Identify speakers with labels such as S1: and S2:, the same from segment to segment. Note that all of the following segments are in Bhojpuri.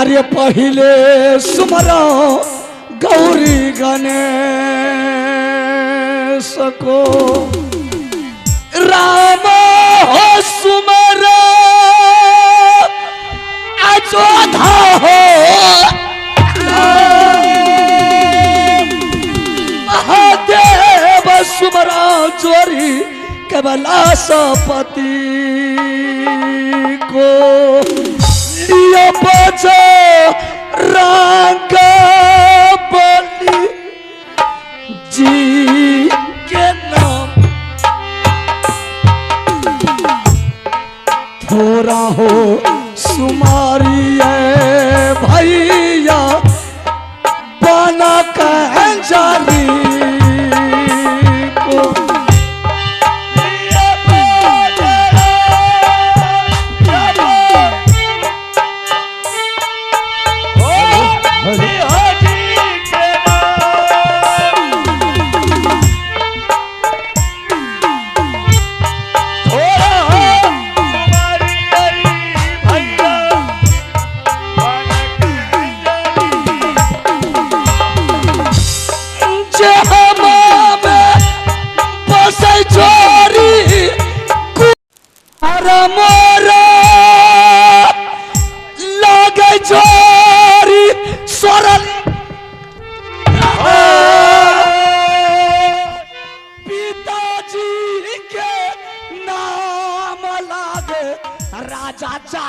S1: अरे पहले सुमरा गौरी गणेश को राम हो सुमरा अयोध्या हो महादेव सुमरा जोरी कैलाशपति को लियो बचा रंग बलि जी के नाम थोड़ा हो सुमारिए भैया बना कंजाली को मोरा लगे जोरी सरल पिताजी के नाम लागे राजा जा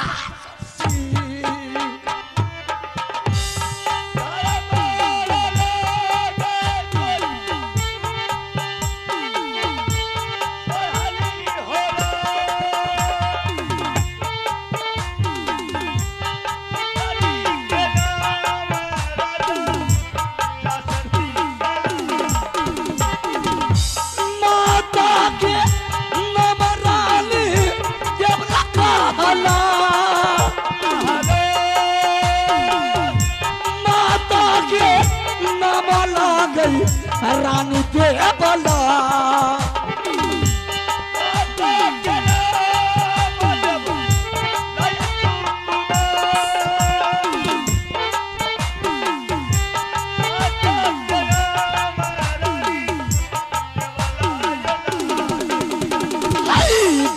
S1: रानी दे बला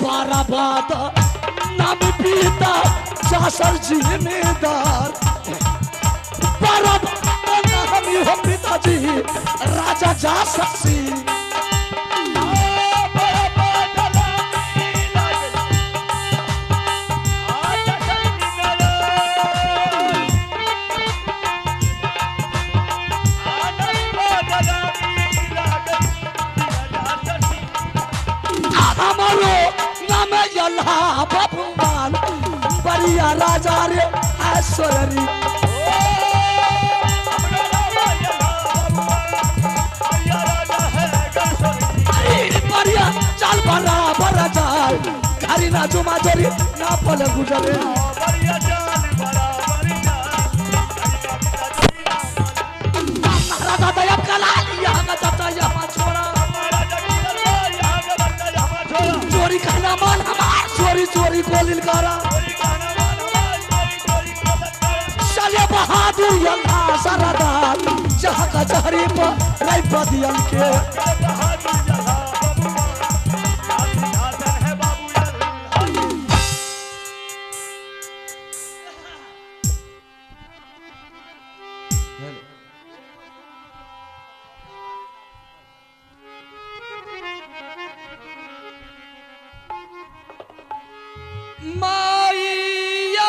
S1: बाराबाद नाम पीता सासर जिम्मेदार हो पिताजी राजा जा सकसी हमारो नाम यल्हा बबुमान बढ़िया राजा रे ऐश्वर्य चाल बराबर चाल घरी ना जुमा जोरी ना पल गुजरे राजा दयाब कला यहाँ का चाचा यहाँ छोड़ा चोरी कहना मान हमार चोरी चोरी गोलिल करा चले बहादुर यल्हा सरदार जहाँ का जहरी पर नहीं बदियन के माया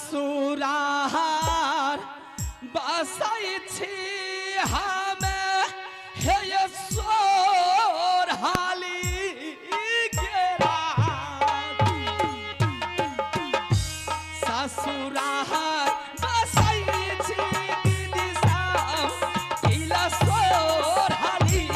S1: ससुरार बसाई छी हमें हे सोर हाली के रात ससुरार बसाई छी दीदी साम इला सोर हाली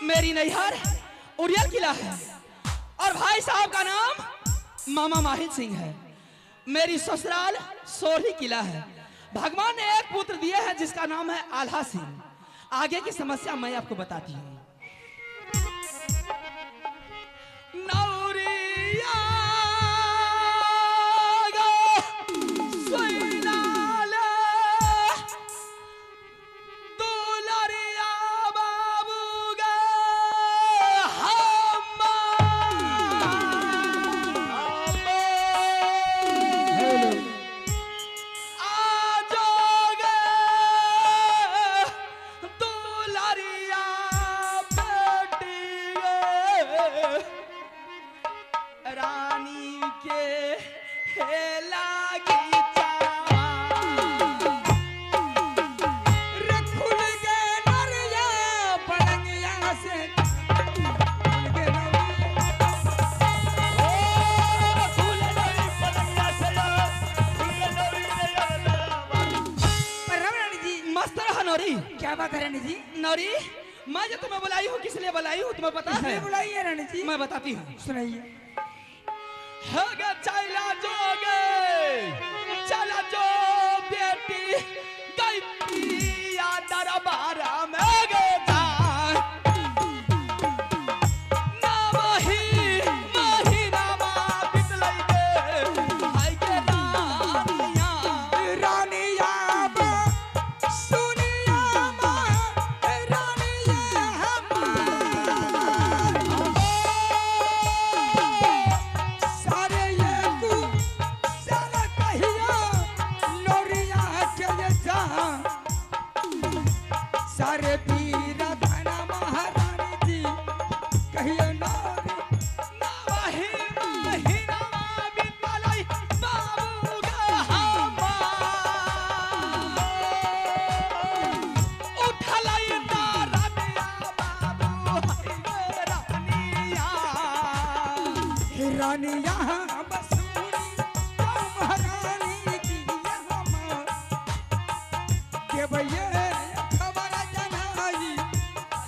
S1: मेरी नैहर उड़ियल किला है और भाई साहब का नाम मामा माहिल सिंह है। मेरी ससुराल सोरही किला है। भगवान ने एक पुत्र दिए हैं जिसका नाम है आल्हा सिंह। आगे की समस्या मैं आपको बताती हूँ।
S2: क्या बात है रानी जी?
S1: नौरी, मैं जो तुम्हें बुलाई हूँ किस लिए बुलाई हूँ तुम्हें पता है?
S2: बुलाई है रानी जी।
S1: मैं बताती हूँ,
S2: सुनाइए।
S1: चला जोगे चला जो बेटी गई पिया दरबारा में गे ना वही महीना बितलाई गे हाय के रानिया
S2: रानिया सारे ये रानिया बसूरी जाऊं महारानी की हम के भैया खबर जनाई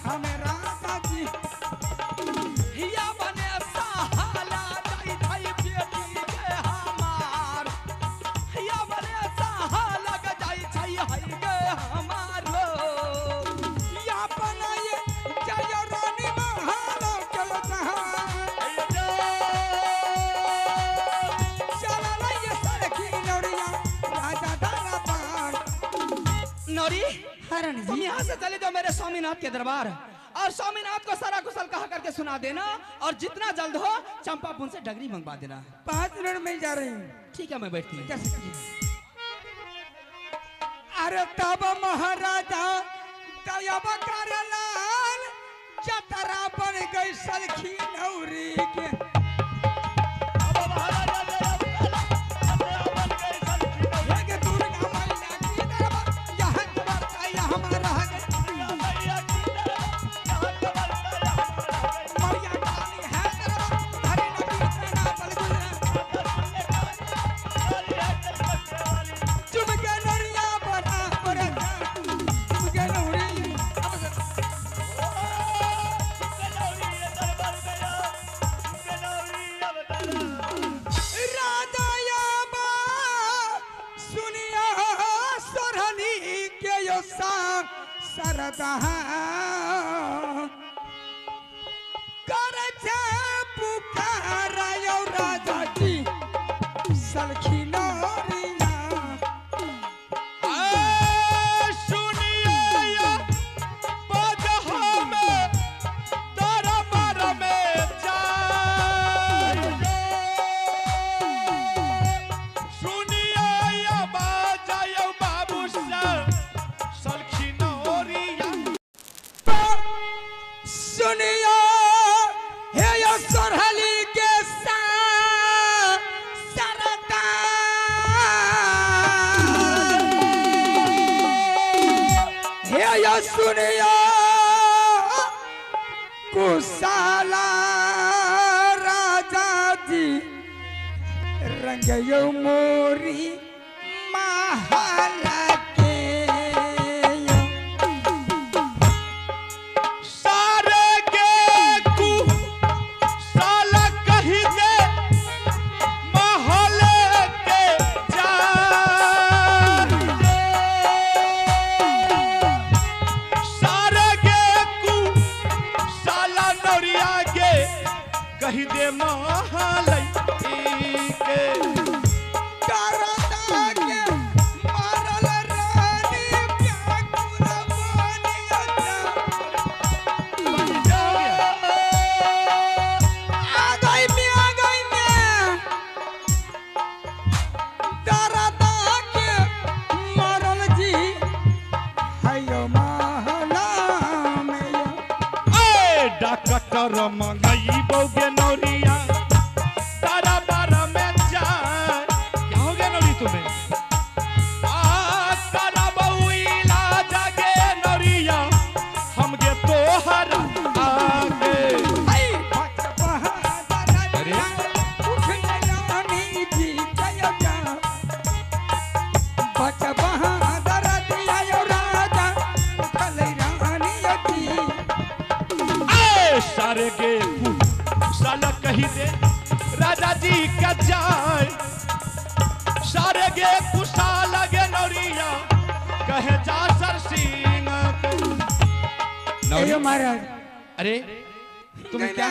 S2: हमें राजा जी
S1: हिया बने सहाला जाई थाई बेटी के हमार हिया बने सहाला जाई थाई हई के हमार
S2: या बनाए जय रानी महालो चलो चला ये सड़की नौरिया राजा दाना पार
S1: नौरी
S2: हरण
S1: तुम
S2: जी
S1: यहाँ से चले जाओ मेरे स्वामीनाथ के दरबार और स्वामीनाथ को सारा कुशल कहा करके सुना देना और जितना जल्द हो चंपापुर से डगरी मंगवा देना
S2: 5 मिनट में जा रही हूँ
S1: ठीक है मैं बैठती हूँ
S2: अरे तब महाराजा तब करलाल चतरा बन गई सलखी नौरी के एक दुर्गा मैया की दरबार यहाँ दरबार यहाँ हमारा मैया काली है दरबार हरे नबी का बल चुमके नरिया बना बना चुमके नौरी राजा याबा सुनिया सरहनी के यो सरदा कर छे पुकार यो राजा जी सलखी नौरिया सुनिया हे यो सरहली के सरदा हे यो सुनिया कुशाला राजा जी रंग यो मोरी महला के यो
S3: कही दे महालई के
S2: करता के मारल रानी व्याकुल बनिया आ गई में करता के मारल जी हयो महला में
S3: ए डॉक्टर मंगई बोगे नौरिया तारा बारा में जाए क्या हो गया नौरी तुम्हें तारा बहुला जागे नौरिया हम गे तोहरा आगे
S2: आई बच बहादुर उठ रानी जी जय जा बच बहादुर दिया यो राजा उठल रानी जी
S3: सारे गे साला कही दे राजा जी का जाए सारे गे कुशाला गे नौरिया कहे जा सर सिंह
S2: अयो महाराज
S3: अरे तुम्हें क्या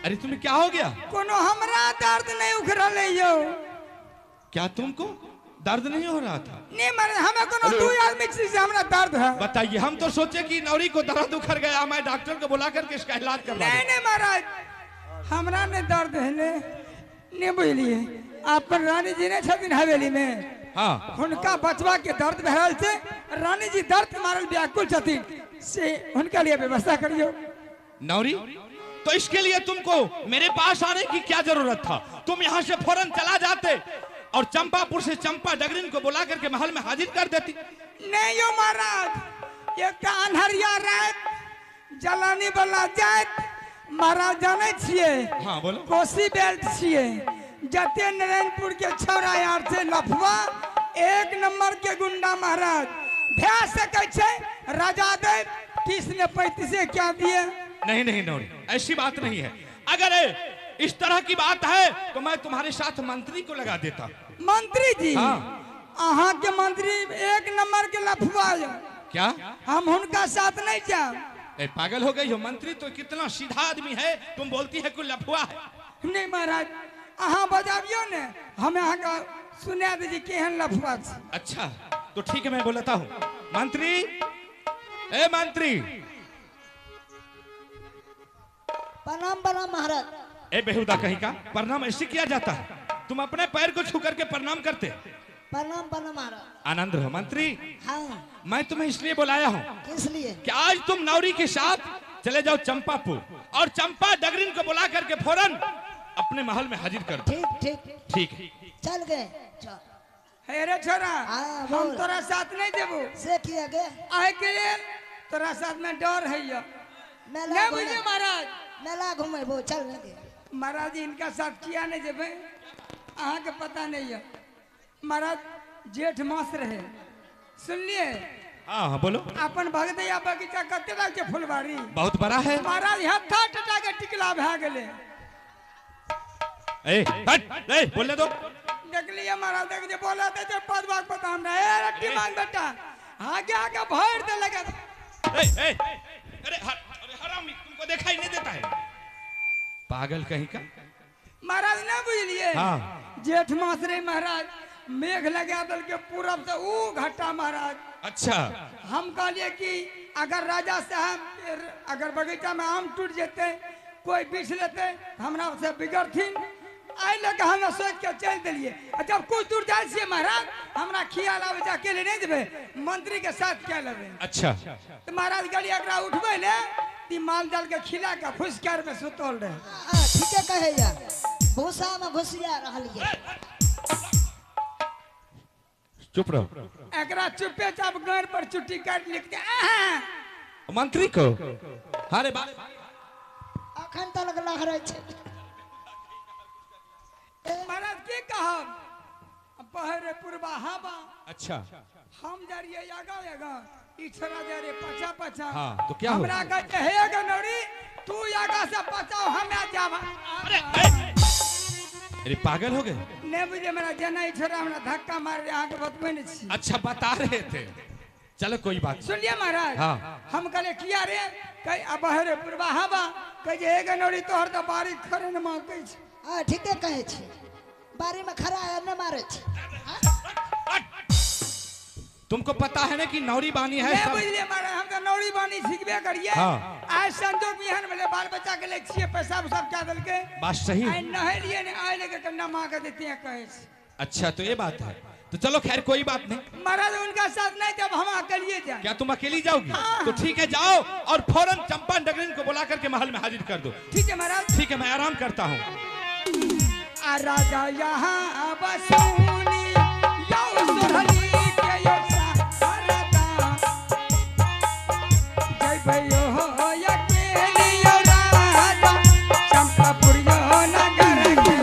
S3: अरे तुम्हें क्या हो गया
S2: कोनो हमरा दर्द नहीं उखरल यो
S3: क्या तुमको दर्द नहीं हो रहा था
S2: नहीं महाराज हमें कोनो दो आदमी से हमरा दर्द है
S3: बताइए हम तो सोचे कि नौरी को दर्द उखड़ गया मैं डॉक्टर को बुला करके इसका इलाज करवा
S2: नहीं नहीं महाराज हमरा ने दर्द है ले नहीं बुझलिए आप रानी जी ने छथिन हवेली में
S3: हाँ
S2: उनका बचवा के दर्द भरल से रानी जी दर्द मारल व्याकुल छथिन से उनका लिए व्यवस्था करियो
S3: नौरी तो इसके लिए तुमको मेरे पास आने की क्या जरूरत था तुम यहाँ से फौरन चला जाते और चंपापुर से चंपा डगरिन को बुला करके महल में हाजिर कर देती
S2: नहीं यो महाराज ये कान्हरिया रात जलानी वाला जात महाराज जाने छिए
S3: हाँ बोलो।
S2: कोसी बेल्ट छिए जते नारायणपुर के छौरा यार से लफवा एक नंबर के गुंडा महाराज भै सके छे राजा दे 30 ने 35 क्या दिए।
S3: नहीं नहीं नौरी, ऐसी बात नहीं है। अगर इस तरह की बात है तो मैं तुम्हारे साथ मंत्री को लगा देता।
S2: मंत्री जी
S3: हाँ।
S2: अहाँ के मंत्री एक नंबर के लफवा है।
S3: क्या
S2: हम उनका साथ नहीं जाओ।
S3: ए, पागल हो गई हो? मंत्री तो कितना सीधा आदमी है, तुम बोलती है कोई लफुआ है।
S2: नहीं महाराज अहाँ बजाबियो ने हमें अहाँ का सुना दीजिए केहन लफुआ छै।
S3: अच्छा तो ठीक है, मैं बोलता हूँ। मंत्री, ए मंत्री।
S4: प्रणाम प्रणाम महाराज।
S3: ए बेहुदा कहीं का, प्रणाम ऐसे किया जाता है? तुम अपने पैर को छू करके प्रणाम करते।
S4: प्रणाम प्रणाम महाराज।
S3: आनंद रहो मंत्री।
S4: हाँ
S3: मैं तुम्हें इसलिए बुलाया हूँ
S4: किस लिए?
S3: कि आज तुम नौरी के साथ चले जाओ चंपापुर और चंपा डगरिन को बुला करके फौरन अपने महल में हाजिर कर दो।
S4: ठीक ठीक
S3: ठीक है।
S4: चल गए। चल।
S2: हे रे छोरा
S4: हाँ,
S2: हम
S4: बोल।
S2: तोरा साथ नहीं देबो।
S4: से किया गए
S2: आए के लिए तोरा साथ में डर है यो।
S4: मेला
S2: नहीं
S4: घूमे
S2: बुझे महाराज।
S4: मेला घूमे वो चल गए।
S2: महाराज जी इनका साथ किया नहीं जेबे अहाँ के पता नहीं है। महाराज जेठ मास रहे सुनलिए
S3: हाँ हाँ बोलो।
S2: अपन भगदैया बगीचा कते रह के फुलवारी
S3: बहुत बड़ा है।
S2: महाराज हत्था टटा के टिकला भए गेले।
S3: ए हट, ए बोलने दो।
S2: देख लिए महाराज देख जे बोला दे जे पद बाग पता हमरा ए रट्टी मांग बेटा आगे आगे भर दे लगा।
S3: अरे हरामी, तुमको देखा ही नहीं देता है? पागल कहीं का।
S2: महाराज ना बुझलिए
S3: हाँ।
S2: जेठ मास रे महाराज मेघ लगा दल के पूरब से ऊ घटा महाराज।
S3: अच्छा
S2: हम कहलिए कि अगर राजा साहब अगर बगीचा में आम टूट जेते कोई बीछ लेते हमरा से बिगड़थिन आई लगे हमें सोच के चल दिलिए। जब कुछ दूर जाए छे महाराज हमरा खियाल आवे जा अकेले नहीं देबे मंत्री के साथ क्या लेबे।
S3: अच्छा
S2: तो महाराज गली एकरा उठबे ने ती माल डाल के खिला के फुसकार में सुतल रहे।
S4: ठीक है कहे या भूसा में घुसिया रहलिए।
S3: चुप रहो।
S2: एकरा चुपे चाप घर पर चुट्टी काट लिखते
S3: मंत्री को अरे बात
S4: अखन तक लहरै छे।
S2: महाराज की कहब पहरे पूर्वा हवा।
S3: अच्छा
S2: हम जा रही आगा आगा ई छोरा जा रे पछा पछा।
S3: हाँ, तो क्या हो?
S2: हमरा कहते हे गनौरी तू आगा से बचाओ हमें जावा।
S3: अरे पागल हो गए?
S2: नहीं बुझे मेरा जना ई छोरा हमरा धक्का मार रे आगे बतबे नहीं छी।
S3: अच्छा बता रहे थे, चलो कोई बात नहीं।
S2: सुनिए महाराज
S3: हाँ।
S2: हम कहले किया रे कई अब हरे पूर्वा हवा कहे जे हे गनौरी तोहर तो बारी खरे न मां कहि छी।
S4: हाँ ठीक है कहे छे बारी में खड़ा है न मारे छे।
S3: तुमको पता है ना कि नौरी बानी है
S2: नहीं
S3: सब।
S2: बुझलिए महाराज हम तो नौरी बानी सीखबे करिए।
S3: हाँ।
S2: आज संजोग बिहान में बाल बच्चा के ले छिए पैसा सब क्या दल के
S3: बात सही
S2: आई नहलिए ने आए लेके कन्ना मां के देते हैं कहे छी।
S3: अच्छा तो ये बात है, तो चलो खैर कोई बात नहीं।
S2: महाराज उनका साथ नहीं जब हम अकेले जाए।
S3: क्या तुम अकेली जाओगी?
S2: हाँ।
S3: तो ठीक है जाओ और फौरन चंपा डगरिन को बुला करके महल में हाजिर कर दो।
S2: ठीक है महाराज।
S3: ठीक है मैं आराम करता हूँ।
S2: आ राजा यहाँ बसूनी यो सुरली के यो सारदा जय भयो हो अकेली यो राजा चंपापुर यो नगर के।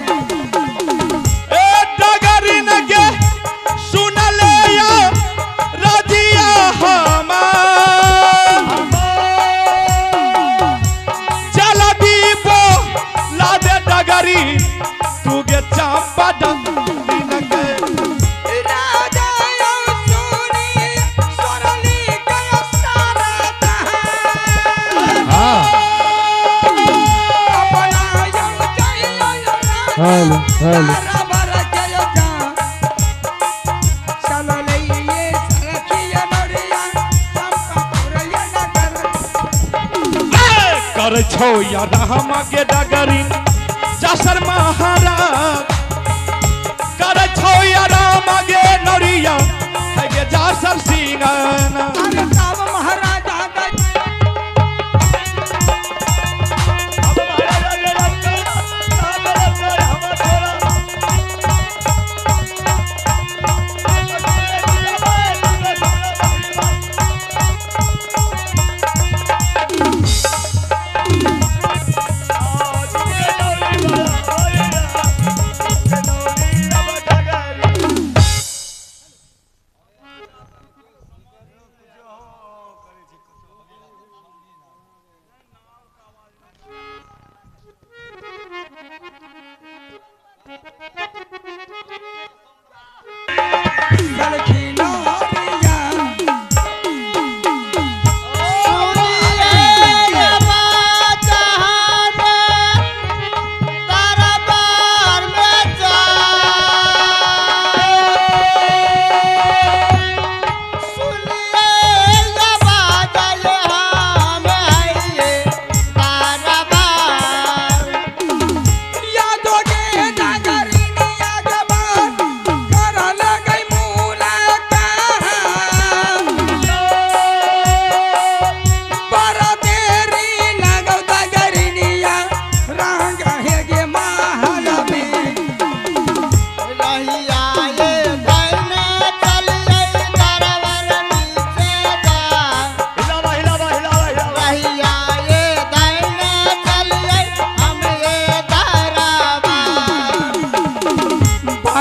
S3: ए डगरिन के सुन ले या रजिया हमार चल दीपो ला दे डगरी तू गे चंपा डगरिन के।
S2: राजा यो सुनी सुरली के यो सारदा
S3: हाँ
S2: अपना यो जय यो
S3: हेलो हेलो
S2: बराबर के यो जा चलो लइए सखिया नरिया चंपापुर यो नगर।
S3: कर छो या राम के डगरिन जसर महाराज कर छो या राम गे नरिया है गे जसर सिंगाना।
S2: अरे साहब महाराजा का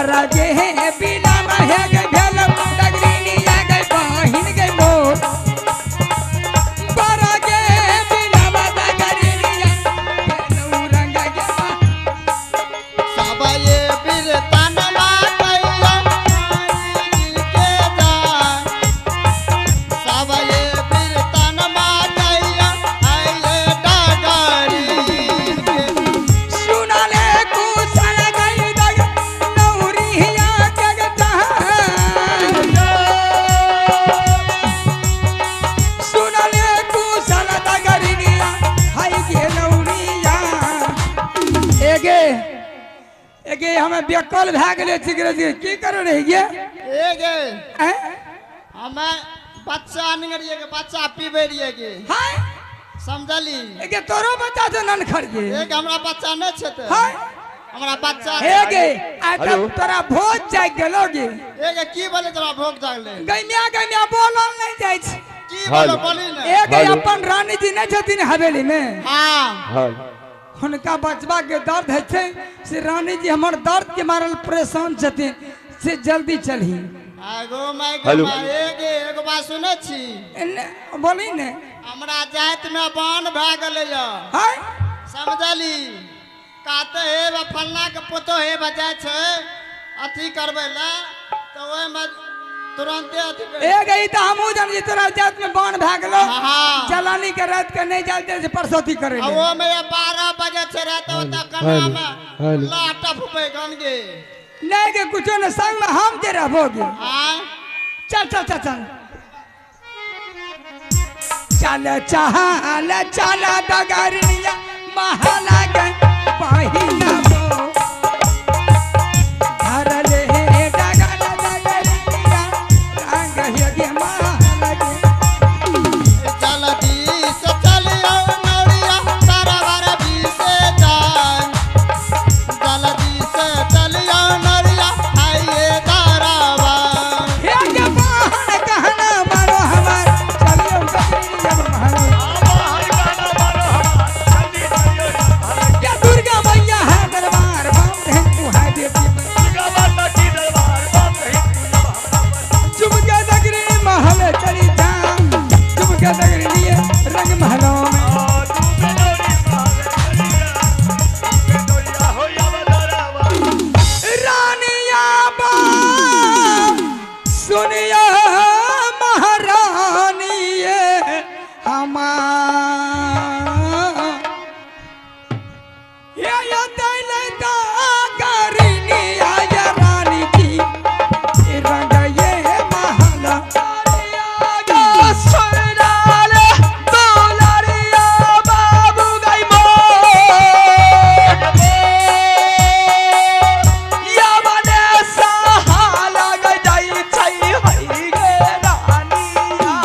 S2: बारा जे है बिना महे गए भेल डगरीनिया गए बहिन गए मोर बारा जे बिना मदा डगरीनिया भेल रंग गए
S5: सब ये बिरतन मातैया के जान सब ये बिरतन मातैया आइले डगरी
S2: सुनाले कुशल गई दग नौरिया जगता सुनाले कुशल दगरिनिया हाय गे नौरिया एगे एगे हमें बेकल भए गेले सिगरेट की कर रही गे
S5: एगे
S2: हैं
S5: हमें बच्चा निगरिए के बच्चा पीबे रहिए के
S2: हाय
S5: समझली
S2: एगे तोरो बच्चा तो नन खड़ गे
S5: एक हमरा बच्चा नहीं छे त
S2: हाय
S5: हमरा बच्चा
S2: एगे आ तब तोरा भोज जाग गेलो गे
S5: एगे की बोले तोरा भोग जागले
S2: गैमिया बोलल नहीं जाय छै
S5: की बोले बोली ना
S2: एगे अपन रानी जी नहीं छथिन हवेली में
S5: हां
S2: हुनका बचबा के दर्द है छै से रानी जी हमर दर्द के मारल परेशान छथिन से जल्दी चलही
S5: आगो माय गो एगे एगो बात सुनै छी
S2: बोली ने
S5: हमरा जात में बान भ गेले य
S2: हाय
S5: समझली कहते हे बा फलना के पोतो हे बजाय छै अथी करबै ला तो ओय में तुरंते अथी कर
S2: ए गई त हमहू जान जी तोरा जात में बाण भ गेलो
S5: हाँ।
S2: चलानी के रात के नहीं जाते से परसौती करे
S5: आ वो में 12 बजे छै रात त कना में लाटा फुपे गन गे
S2: नहीं के कुछो न संग में हम जे रहबोगे
S5: हां
S2: चल चल चल चल चल चल चल डगरिया महला गए पहिना मो धरले डगर डगरिया रंग हे महला गए
S5: जल्दी से चलियो नौरिया सरवर भी से जान जल्दी से चलियो नौरिया आइए दारावा
S2: हे के बहन कहना मारो हमार चलियो डगरिया महला या दुर्गा मैया है दरबार बम हिंदू है देवी चुपके दगरी महल चली जा चुपके दगरी लिए रंग महलों में रानिया बा सुनिया महारानी ये हमार या दैले दा करिनिया या रानी की रंग ये महला
S1: बाबू गई मो या बने सहाला गई जाई छै हई गे रानिया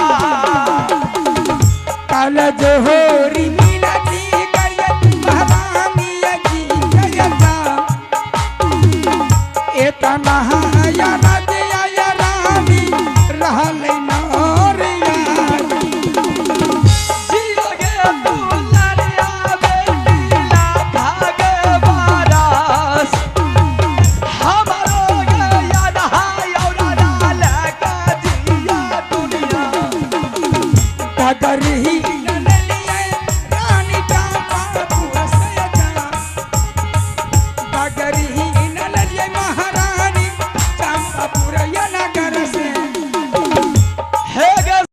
S2: कल जोहरी मिलती करिए महारानी की करियता इतना या नदिया या रानी रहल नौरिया
S1: जियो गे दुलारिया बेटीला भागे बारस हमारो गे याद हाय और डाल का जिया दुनिया
S2: डगरी